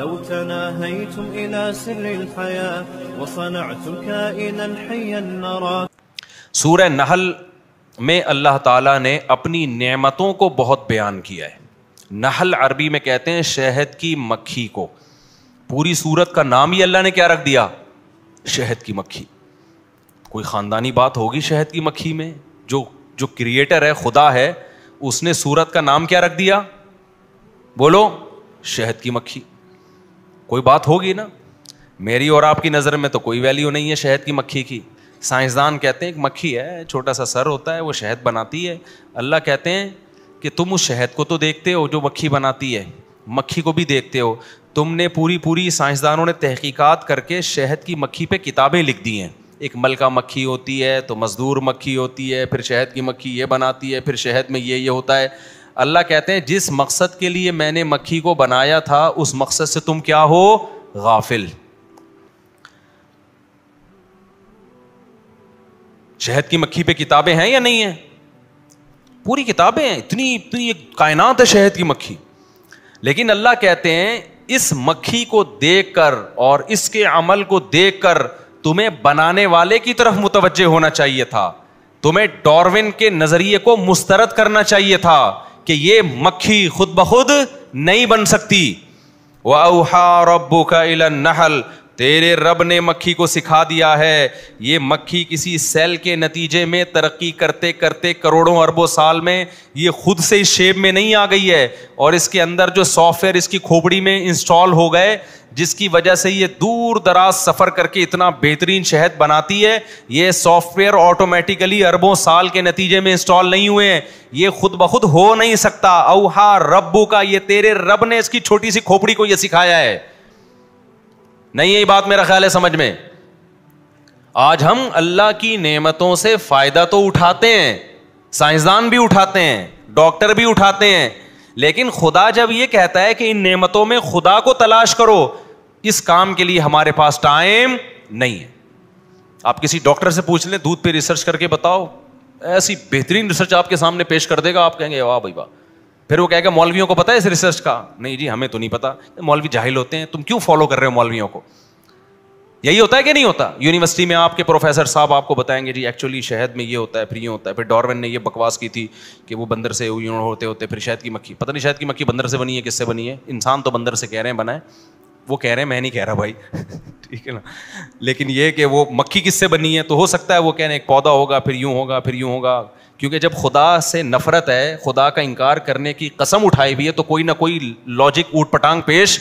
لو تناهيتم إلى سر الحياة وصنعتم كائنا حيا نرى. سورہ نحل میں اللہ تعالیٰ نے اپنی نعمتوں کو بہت بیان کیا ہے. نحل عربی میں کہتے ہیں شہد کی مکھی کو. پوری سورت کا نام ہی اللہ نے کیا رکھ دیا؟ شہد کی مکھی. کوئی خاندانی بات ہوگی شہد کی مکھی میں؟ جو کریٹر ہے، خدا ہے، اس نے سورت کا نام کیا رکھ دیا؟ بولو، شہد کی مکھی. کوئی بات ہوگی نا. میری اور آپ کی نظر میں تو کوئی ویلیو نہیں ہے شہد کی مکھی کی. سائنسدان کہتے ہیں ایک مکھی ہے، چھوٹا سا سر ہوتا ہے، وہ شہد بناتی ہے. اللہ کہتے ہیں کہ تم اس شہد کو تو دیکھتے ہو جو مکھی بناتی ہے، مکھی کو بھی دیکھتے ہو. تم نے پوری سائنسدانوں نے تحقیقات کر کے شہد کی مکھی پہ کتابیں لکھ دی ہیں. ایک ملکہ مکھی ہوتی ہے، تو مزدور مکھی ہوتی ہے، پھر شہد کی مکھی یہ بناتی ہے، پھر شہد میں یہ ہوتا ہے. اللہ کہتے ہیں جس مقصد کے لیے میں نے مکھی کو بنایا تھا اس مقصد سے تم کیا ہو؟ غافل. شہد کی مکھی پہ کتابیں ہیں یا نہیں ہیں؟ پوری کتابیں ہیں. اتنی کائنات ہے شہد کی مکھی. لیکن اللہ کہتے ہیں اس مکھی کو دیکھ کر اور اس کے عمل کو دیکھ کر تمہیں بنانے والے کی طرف متوجہ ہونا چاہیے تھا. تمہیں ڈاروین کے نظریے کو مسترد کرنا چاہیے تھا کہ یہ مکھی خود بخود نہیں بن سکتی. وَأَوْحَى رَبُّكَ إِلَى النَّحْلِ، تیرے رب نے مکھی کو سکھا دیا ہے. یہ مکھی کسی سیل کے نتیجے میں ترقی کرتے کرتے کروڑوں اربوں سال میں یہ خود سے اس شیپ میں نہیں آ گئی ہے، اور اس کے اندر جو سافٹ ویئر اس کی کھوپڑی میں انسٹال ہو گئے جس کی وجہ سے یہ دور دراز سفر کر کے اتنا بہترین شہد بناتی ہے، یہ سافٹ ویئر آٹومیٹیکلی اربوں سال کے نتیجے میں انسٹال نہیں ہوئے ہیں. یہ خود بخود ہو نہیں سکتا. اوہا ربو کا، یہ تیرے رب نے اس کی چھوٹی سی کھوپڑی کو یہ سکھایا ہے. نہیں یہ بات میرا خیال ہے سمجھ میں. آج ہم اللہ کی نعمتوں سے فائدہ تو اٹھاتے ہیں، سائنسدان بھی اٹھاتے ہیں، ڈاکٹر بھی اٹھاتے ہیں، لیکن خدا جب یہ کہتا ہے کہ ان نعمتوں میں خدا کو تلاش کرو، اس کام کے لیے ہمارے پاس ٹائم نہیں ہے. آپ کسی ڈاکٹر سے پوچھ لیں دودھ پہ ریسرچ کر کے بتاؤ، ایسی بہترین ریسرچ آپ کے سامنے پیش کر دے گا، آپ کہیں گے واہ بھائی واہ. پھر وہ کہے گا مولویوں کو پتا ہے اس ریسرچ کا؟ نہیں جی ہمیں تو نہیں پتا، مولوی جاہل ہوتے ہیں، تم کیوں فالو کر رہے ہو مولویوں کو؟ یہی ہوتا ہے کہ نہیں ہوتا؟ یونیورسٹی میں آپ کے پروفیسر صاحب آپ کو بتائیں گے جی ایکچولی شہد میں یہ ہوتا ہے، پھر یہ ہوتا ہے. پھر ڈاروین نے یہ بکواس کی تھی کہ وہ بندر سے ہوتے ہوتے پھر شہد کی مکھی. پتہ نہیں شہد کی مکھی بندر سے بنی ہے کس سے بنی ہے. انسان تو بندر سے کہہ رہے ہیں بنا ہے، وہ کہہ رہے ہیں، میں نہیں کہہ رہا بھائی ٹھیک ہے نا. لیکن یہ کہ وہ مکھی کس سے بنی ہے تو ہو سکتا ہے وہ کہہ رہے ہیں ایک پودا ہوگا، پھر یوں ہوگا، پھر یوں ہوگا. کیونکہ جب خدا سے نفرت ہے، خدا کا انکار کرنے کی قسم اٹھائی ہوئی ہے، تو کوئی نہ کوئی لاجک اوٹ پٹانگ پیش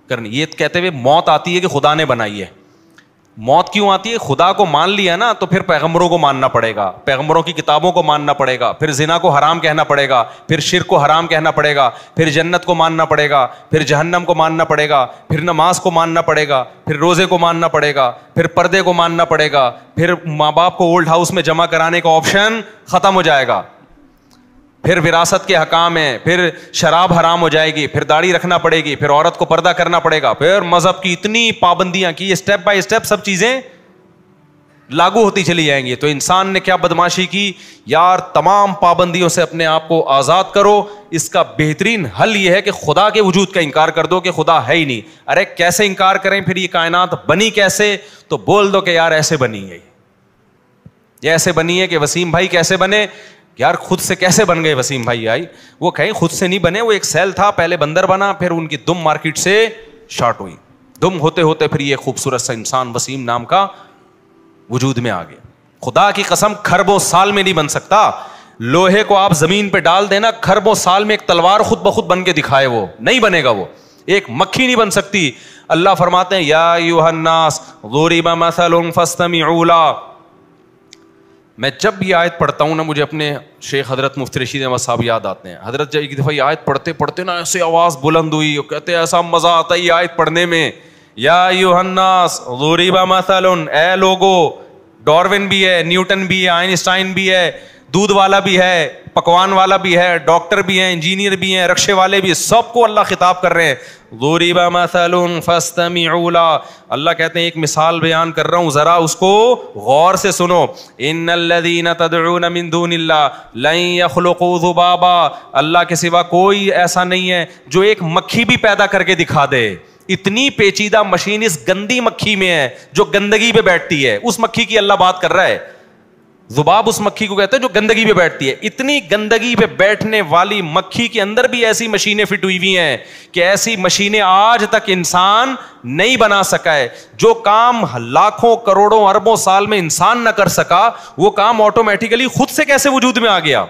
کرنی. یہ کہتے ہوئے موت آتی ہے کہ خدا نے بنائی ہے. موت کیوں آتی ہے؟ خدا کو مان لیا نا تو پھر پیغمبروں کو ماننا پڑے گا، پیغمبروں کی کتابوں کو ماننا پڑے گا، پھر زنا کو حرام کہنا پڑے گا، پھر شرک کو حرام کہنا پڑے گا، پھر جنت کو ماننا پڑے گا، پھر جہنم کو ماننا پڑے گا، پھر نماز کو ماننا پڑے گا، پھر روزے کو ماننا پڑے گا، پھر پردے کو ماننا پڑے گا، پھر ماں باپ کو اولڈ ہاؤس میں جمع کرانے کا آپشن ختم ہو جائے گا، پھر وراثت کے حکام ہیں، پھر شراب حرام ہو جائے گی، پھر داڑھی رکھنا پڑے گی، پھر عورت کو پردہ کرنا پڑے گا، پھر مذہب کی اتنی پابندیاں کی، اسٹیپ بائی اسٹیپ سب چیزیں لاگو ہوتی چلی جائیں گی. تو انسان نے کیا بدماشی کی یار، تمام پابندیوں سے اپنے آپ کو آزاد کرو. اس کا بہترین حل یہ ہے کہ خدا کے وجود کا انکار کر دو کہ خدا ہے ہی نہیں. ارے کیسے انکار کریں؟ پھر یہ کائنات بنی کیسے؟ تو بول دو کہ یار ایسے بنی ہے، یہ ایسے بنی ہے. کہ وسیم بھائی کیسے بنے؟ یار خود سے کیسے بن گئے وسیم بھائی؟ آئی وہ کہیں خود سے نہیں بنے، وہ ایک سیل تھا، پہلے بندر بنا، پھر ان کی دم مارکیٹ سے شارٹ ہوئی، دم ہوتے ہوتے پھر یہ خوبصورت سا انسان وسیم نام کا وجود میں آ گیا. خدا کی قسم کھربوں سال میں نہیں بن سکتا. لوہے کو آپ زمین پہ ڈال دینا، کھربوں سال میں ایک تلوار خود بخود بن کے دکھائے، وہ نہیں بنے گا. وہ ایک مکھی نہیں بن سکتی. اللہ فرماتے ہیں یا ایھا الناس ضرب مثل فاستمعوا له. میں جب یہ آیت پڑھتا ہوں نا مجھے اپنے شیخ حضرت مفتی رشید احمد صاحب یاد آتے ہیں. حضرت جب ایک دفعہ یہ آیت پڑھتے پڑھتے نا ایسے آواز بلند ہوئی، کہتے ہیں ایسا مزہ آتا ہے یہ آیت پڑھنے میں. یا ایھا الناس ضرب مثل، اے لوگو. ڈاروین بھی ہے، نیوٹن بھی ہے، آئنسٹائن بھی ہے، دودھ والا بھی ہے، پکوان والا بھی ہے، ڈاکٹر بھی ہیں، انجینئر بھی ہیں، رکشے والے بھی ہیں، سب کو اللہ خطاب کر رہے ہیں. ضرب مثل فاستمعوا له. اللہ کہتے ہیں ایک مثال بیان کر رہا ہوں، ذرا اس کو غور سے سنو. ان الذين تدعون من دون الله لن يخلقوا ذبابا. اللہ کے سوا کوئی ایسا نہیں ہے جو ایک مکھی بھی پیدا کر کے دکھا دے. اتنی پیچیدہ مشین اس گندی مکھی میں ہے جو گندگی پہ بیٹھتی ہے. اس مکھی کی اللہ بات کر رہا ہے. ذباب اس مکھی کو کہتے ہیں جو گندگی پہ بیٹھتی ہے. اتنی گندگی پہ بیٹھنے والی مکھی کے اندر بھی ایسی مشینیں فٹ ہوئی ہوئی ہیں کہ ایسی مشینیں آج تک انسان نہیں بنا سکا ہے. جو کام لاکھوں کروڑوں اربوں سال میں انسان نہ کر سکا, وہ کام آٹومیٹیکلی خود سے کیسے وجود میں آ گیا.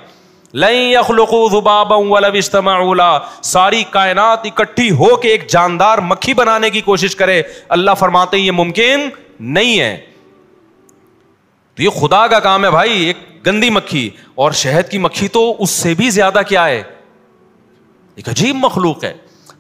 لن یخلقوا ذبابا ولو اجتمعوا له, ساری کائنات اکٹھی ہو کے ایک جاندار مکھی بنانے کی کوشش کرے, اللہ فرماتے ہیں یہ ممکن نہیں ہے. تو یہ خدا کا کام ہے بھائی, ایک گندی مکھی. اور شہد کی مکھی تو اس سے بھی زیادہ کیا ہے, ایک عجیب مخلوق ہے.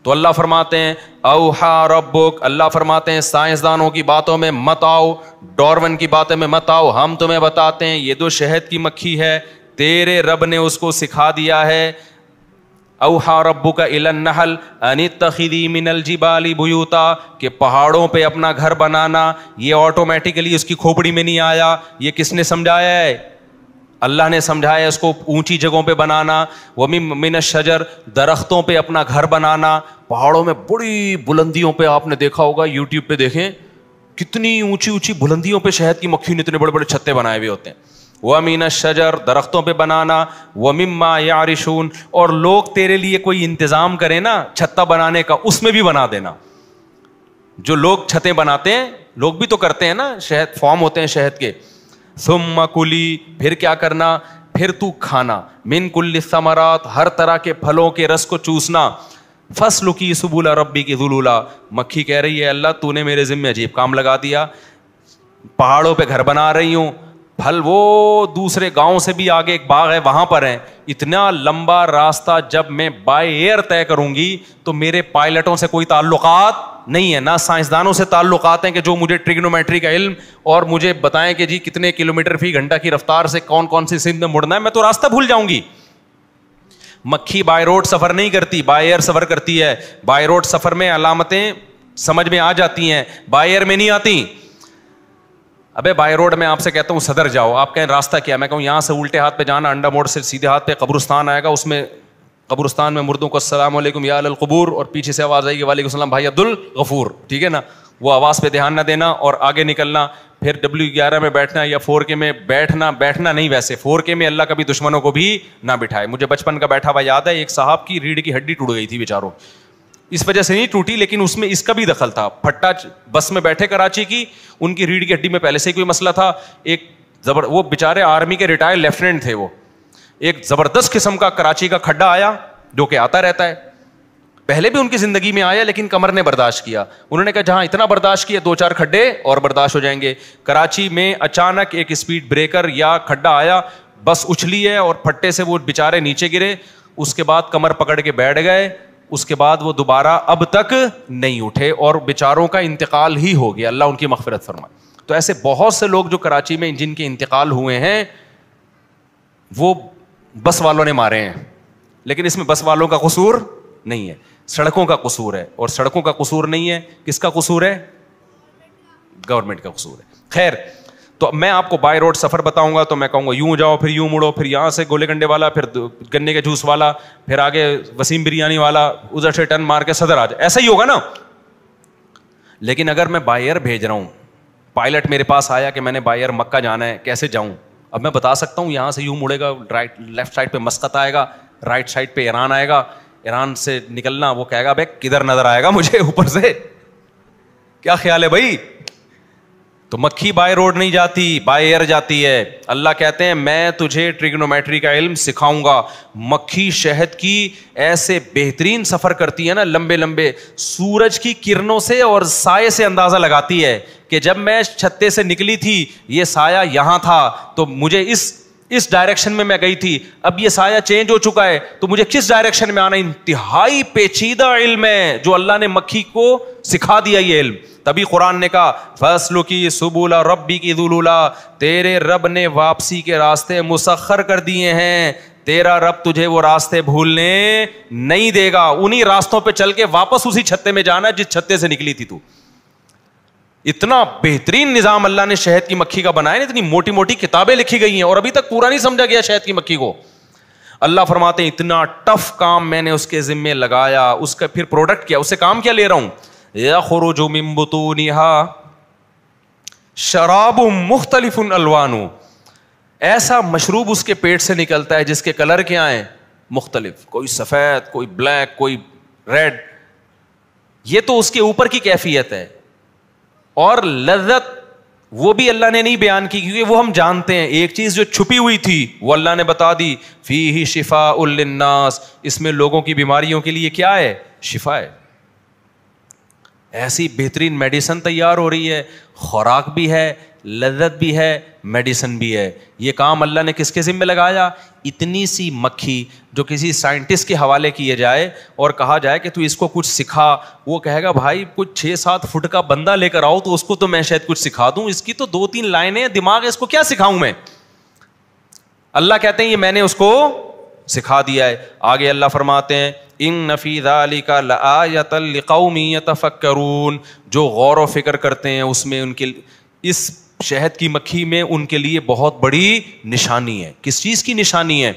تو اللہ فرماتے ہیں اوحا ربک, اللہ فرماتے ہیں سائنسدانوں کی باتوں میں مت آؤ, ڈارون کی باتوں میں مت آؤ, ہم تمہیں بتاتے ہیں یہ جو شہد کی مکھی ہے تیرے رب نے اس کو سکھا دیا ہے. اوحا ربک الی النحل ان اتخذی من الجبال بیوتا, کہ پہاڑوں پہ اپنا گھر بنانا. یہ آٹومیٹیکلی اس کی کھوپڑی میں نہیں آیا, یہ کس نے سمجھایا ہے, اللہ نے سمجھایا اس کو اونچی جگہوں پہ بنانا. ومن الشجر, درختوں پہ اپنا گھر بنانا. پہاڑوں میں بڑی بلندیوں پہ آپ نے دیکھا ہوگا, یوٹیوب پہ دیکھیں کتنی اونچی اونچی بلندیوں پہ شہد کی مکھی نے اتنے بڑے بڑے چھتے بنائے ہوئے ہوتے ہیں. وَمِنَ الشَّجَرِ, درختوں پہ بنانا. وَمِمَّا يَعْرِشُونَ, اور لوگ تیرے لیے کوئی انتظام کریں نا چھتا بنانے کا, اس میں بھی بنا دینا. جو لوگ چھتیں بناتے ہیں, لوگ بھی تو کرتے ہیں نا, شہد فارم ہوتے ہیں شہد کے. ثُمَّ كُلِي, پھر کیا کرنا, پھر تو کھانا. مِن كُلِّ الثَّمَرَاتِ, ہر طرح کے پھلوں کے رس کو چوسنا. فَاسْلُكِي سُبُلَ رَبِّكِ ذُلُولًا, مکھی کہہ رہی ہے اللہ تو نے میرے ذمہ عجیب کام لگا دیا, پہاڑوں پہ گھر بنا رہی ہوں, پھل وہ دوسرے گاؤں سے بھی آگے ایک باغ ہے وہاں پر ہیں. اتنا لمبا راستہ جب میں بائی ایئر طے کروں گی تو میرے پائلٹوں سے کوئی تعلقات نہیں ہے, نہ سائنسدانوں سے تعلقات ہیں کہ جو مجھے ٹریگنومیٹری کا علم اور مجھے بتائیں کہ جی کتنے کلومیٹر فی گھنٹہ کی رفتار سے کون کون سی سمت میں مڑنا ہے. میں تو راستہ بھول جاؤں گی. مکھی بائی روڈ سفر نہیں کرتی, بائی ایئر سفر کرتی ہے. بائی روڈ سفر میں علامتیں سمجھ میں آ جاتی ہیں, بائی ایئر میں نہیں آتی. ابے بائی روڈ میں آپ سے کہتا ہوں صدر جاؤ, آپ کہیں راستہ کیا, میں کہوں یہاں سے الٹے ہاتھ پہ جانا, انڈا موڑ سے سیدھے ہاتھ پہ قبرستان آئے گا, اس میں قبرستان میں مردوں کو السلام علیکم یا القبور, اور پیچھے سے آواز آئے گی وعلیکم السلام بھائی عبد الغفور, ٹھیک ہے نا. وہ آواز پہ دھیان نہ دینا اور آگے نکلنا. پھر W11 میں بیٹھنا یا 4K میں بیٹھنا نہیں, ویسے 4K میں اللہ کبھی دشمنوں کو بھی نہ بٹھائے. مجھے بچپن کا بیٹھا ہوا یاد ہے, ایک صاحب کی ریڑھ کی ہڈی ٹوٹ گئی تھی بیچاروں, اس وجہ سے نہیں ٹوٹی لیکن اس میں اس کا بھی دخل تھا. پھٹا بس میں بیٹھے کراچی کی, ان کی ریڑھ کی ہڈی میں پہلے سے ہی کوئی مسئلہ تھا. وہ بیچارے آرمی کے ریٹائر لیفٹیننٹ تھے, وہ ایک زبردست قسم کا کراچی کا کھڈا آیا جو کہ آتا رہتا ہے, پہلے بھی ان کی زندگی میں آیا لیکن کمر نے برداشت کیا. انہوں نے کہا جہاں اتنا برداشت کیا 2-4 کھڈے اور برداشت ہو جائیں گے. کراچی میں اچانک ایک اسپیڈ بریکر یا کھڈا آیا, بس اچھلی ہے اور پھٹے سے وہ بیچارے نیچے گرے. اس کے بعد کمر پکڑ کے بیٹھ گئے, اس کے بعد وہ دوبارہ اب تک نہیں اٹھے اور بیچاروں کا انتقال ہی ہو گیا, اللہ ان کی مغفرت فرمائے. تو ایسے بہت سے لوگ جو کراچی میں جن کے انتقال ہوئے ہیں وہ بس والوں نے مارے ہیں, لیکن اس میں بس والوں کا قصور نہیں ہے, سڑکوں کا قصور ہے. اور سڑکوں کا قصور نہیں ہے, کس کا قصور ہے, گورنمنٹ کا قصور ہے. خیر, تو میں آپ کو بائی روڈ سفر بتاؤں گا تو میں کہوں گا یوں جاؤ, پھر یوں مڑو, پھر یہاں سے گولے گنڈے والا, پھر گنے کے جوس والا, پھر آگے وسیم بریانی والا, ادھر سے ٹرن مار کے صدر آ جائے, ایسا ہی ہوگا نا. لیکن اگر میں بائی ایئر بھیج رہا ہوں, پائلٹ میرے پاس آیا کہ میں نے بائی ایئر مکہ جانا ہے, کیسے جاؤں, اب میں بتا سکتا ہوں یہاں سے یوں مڑے گا, لیفٹ سائڈ پہ مسقط آئے گا, رائٹ سائڈ پہ ایران آئے گا, ایران سے نکلنا, وہ کہے گا بھائی کدھر نظر آئے گا مجھے اوپر سے, کیا خیال ہے بھائی. تو مکھی بائی روڈ نہیں جاتی, بائی ایئر جاتی ہے. اللہ کہتے ہیں میں تجھے ٹریگنومیٹری کا علم سکھاؤں گا. مکھی شہد کی ایسے بہترین سفر کرتی ہے نا, لمبے لمبے, سورج کی کرنوں سے اور سائے سے اندازہ لگاتی ہے کہ جب میں چھتے سے نکلی تھی یہ سایہ یہاں تھا تو مجھے اس ڈائریکشن میں گئی تھی, اب یہ سایہ چینج ہو چکا ہے تو مجھے کس ڈائریکشن میں آنا. انتہائی پیچیدہ علم ہے جو اللہ نے مکھی کو سکھا دیا یہ علم. تبھی قرآن نے کہا فَاسْلُكِي سُبُلَ رَبِّكِ ذُلُولًا, تیرے رب نے واپسی کے راستے مسخر کر دیے ہیں, تیرا رب تجھے وہ راستے بھولنے نہیں دے گا. انہی راستوں پہ چل کے واپس اسی چھتے میں جانا جس چھتے سے نکلی تھی تو. اتنا بہترین نظام اللہ نے شہد کی مکھی کا بنایا, اتنی موٹی موٹی کتابیں لکھی گئی ہیں اور ابھی تک پورا نہیں سمجھا گیا شہد کی مکھی کو. اللہ فرماتے ہیں اتنا ٹف کام میں نے اس کے ذمے لگایا, اس کا پھر پروڈکٹ کیا, اس سے کام کیا لے رہا ہوں, یخرج من بطونها شراب مختلف الوان، ایسا مشروب اس کے پیٹ سے نکلتا ہے جس کے کلر کیا ہیں؟ مختلف، کوئی سفید، کوئی بلیک، کوئی ریڈ. یہ تو اس کے اوپر کی کیفیت ہے. اور لذت وہ بھی اللہ نے نہیں بیان کی، کیونکہ وہ ہم جانتے ہیں. ایک چیز جو چھپی ہوئی تھی وہ اللہ نے بتا دی، فیہ شفاء للناس، اس میں لوگوں کی بیماریوں کے لیے کیا ہے؟ شفا ہے. ایسی بہترین میڈیسن تیار ہو رہی ہے، خوراک بھی ہے، لذت بھی ہے، میڈیسن بھی ہے. یہ کام اللہ نے کس کے ذمہ لگایا؟ اتنی سی مکھی جو کسی سائنٹسٹ کے حوالے کیے جائے اور کہا جائے کہ تو اس کو کچھ سکھا، وہ کہے گا بھائی کچھ 6-7 فٹ کا بندہ لے کر آؤ تو اس کو تو میں شاید کچھ سکھا دوں، اس کی تو 2-3 لائنیں دماغ ہے، اس کو کیا سکھاؤں میں. اللہ کہتے ہیں یہ میں نے اس کو سکھا دیا ہے. آگے اللہ فرماتے ہیں ان فی ذلک لآیۃ لقوم یتفکرون، جو غور و فکر کرتے ہیں اس میں، ان کے اس شہد کی مکھی میں ان کے لیے بہت بڑی نشانی ہے. کس چیز کی نشانی ہے؟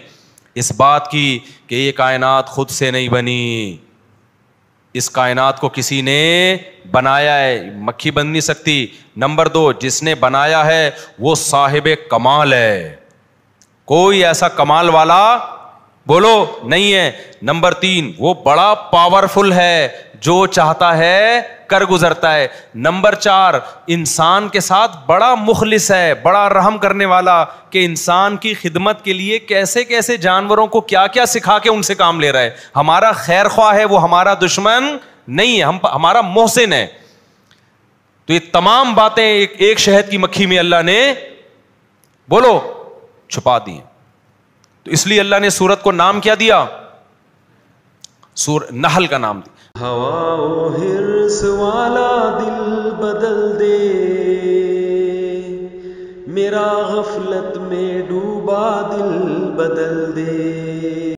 اس بات کی کہ یہ کائنات خود سے نہیں بنی، اس کائنات کو کسی نے بنایا ہے، مکھی بن نہیں سکتی. نمبر 2، جس نے بنایا ہے وہ صاحب کمال ہے، کوئی ایسا کمال والا بولو نہیں ہے. نمبر 3، وہ بڑا پاورفل ہے، جو چاہتا ہے کر گزرتا ہے. نمبر 4، انسان کے ساتھ بڑا مخلص ہے، بڑا رحم کرنے والا، کہ انسان کی خدمت کے لیے کیسے کیسے جانوروں کو کیا کیا سکھا کے ان سے کام لے رہا ہے. ہمارا خیر خواہ ہے، وہ ہمارا دشمن نہیں ہے، ہمارا محسن ہے. تو یہ تمام باتیں ایک شہد کی مکھی میں اللہ نے بولو چھپا دی. تو اس لیے اللہ نے سورت کو نام کیا دیا؟ نحل کا نام دیا. ہوا و حرص والا دل بدل دے، میرا غفلت میں ڈوبا دل بدل دے.